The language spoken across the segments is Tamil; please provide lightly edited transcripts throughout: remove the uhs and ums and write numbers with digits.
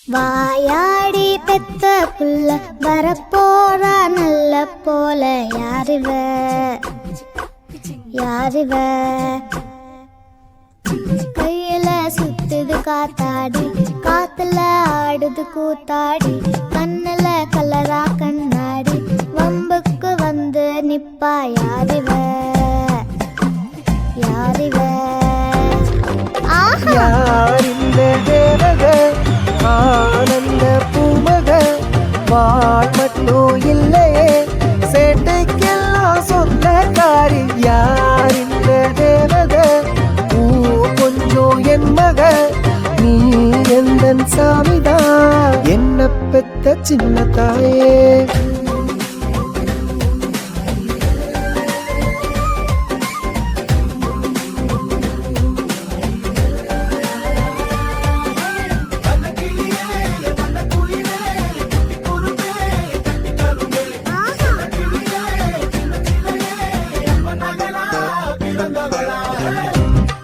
வாயாடி பெத்த புள்ள வரப்போற நல்ல போல யாரிவ யாரிவ கையில சுத்துது காத்தாடி காத்துல ஆடுது கூத்தாடி கண்ணுல கலரா கண்ணாடி வம்புக்கு வந்து நிப்பா யாரிவ யாரிவ யாரிந்த தேவக ஆனந்த பூமக வாழ் மட்டும் இல்லையே சேட்டைக்கெல்லாம் சொந்தக்காரி யாரிந்த தேவக பூ கொஞ்சம் என் மக நீ எந்தன் சாமிதான் என்ன பெத்த சின்ன தாயே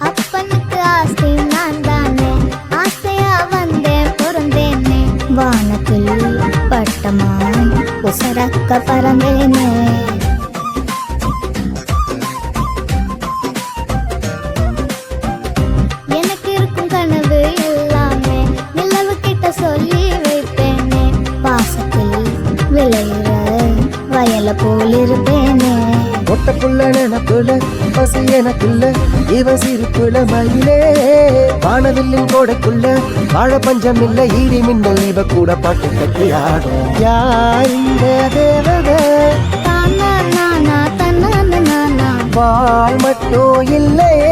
அப்பனுக்கு ஆசை நான் தானே ஆசையா வந்தேன் பிறந்தேனே வானத்தில் பட்டமாய் உசரக்க பறந்தேனே எனக்கு இருக்கும் கனவு எல்லாமே நிலவு கிட்ட சொல்லி வைப்பேனே பாசத்தில் விளையிற வயல போல் இருப்பேனே ஒட்டப்புள்ள நினப்புல பசி எனக்குள்ள இவ சிரிப்புல மயிலே வானவில்லின் கோடைக்குள்ள வாழ பஞ்சம் இல்ல ஈடி மின்னல் இவ கூட பாட்டு கட்டி ஆடும் யார் இந்த தேவத வாழ் மட்டும் இல்லையே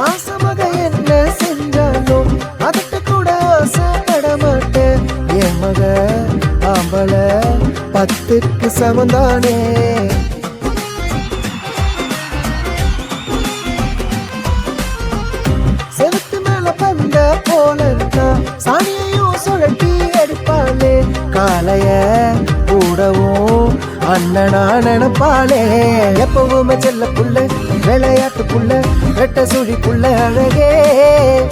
ஆசமக என்ன செஞ்சாலும் அதுக்கு கூட ஆசைப்பட மாட்டேன் என் மக ஆம்பள 10க்கு சமந்தானே செவத்து மேல பந்த போலன்னா சாணியையும் சுழட்டி அடிப்பாளே காலைய கூடவும் அண்ணனா நினைப்பாளே எப்பவுமே செல்ல புள்ள விளையாட்டு புள்ள வெட்ட சுழி புள்ள அழகே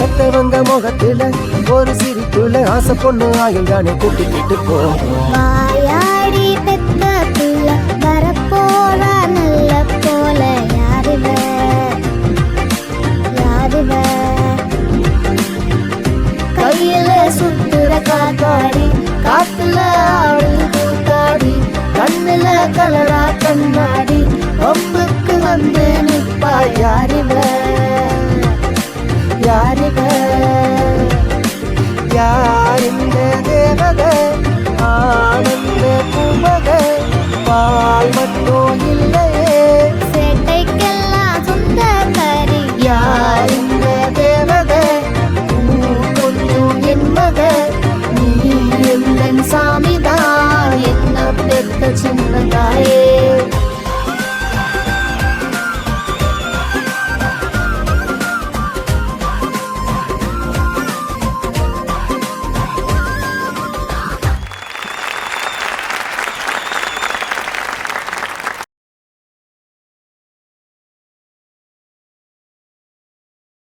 பெத்தவங்க முகத்துல ஒரு சிரிப்புல ஆசை பொண்ணு ஆயுள் தானே கூட்டிக்கிட்டு போகும் வாயாடி பெத்த புள்ள வரப்போற நல்ல போல யாரிவ யாரிவ கையில சுத்துற காத்தாடி காத்துல ஆடுது கூத்தாடி கண்ணுல கலரா கண்ணாடி வம்புக்கு வந்து நிப்பா யாரிவ யாரிவ யாரிந்த தேவத ஆனந்த பூமக வாழ் மட்டும்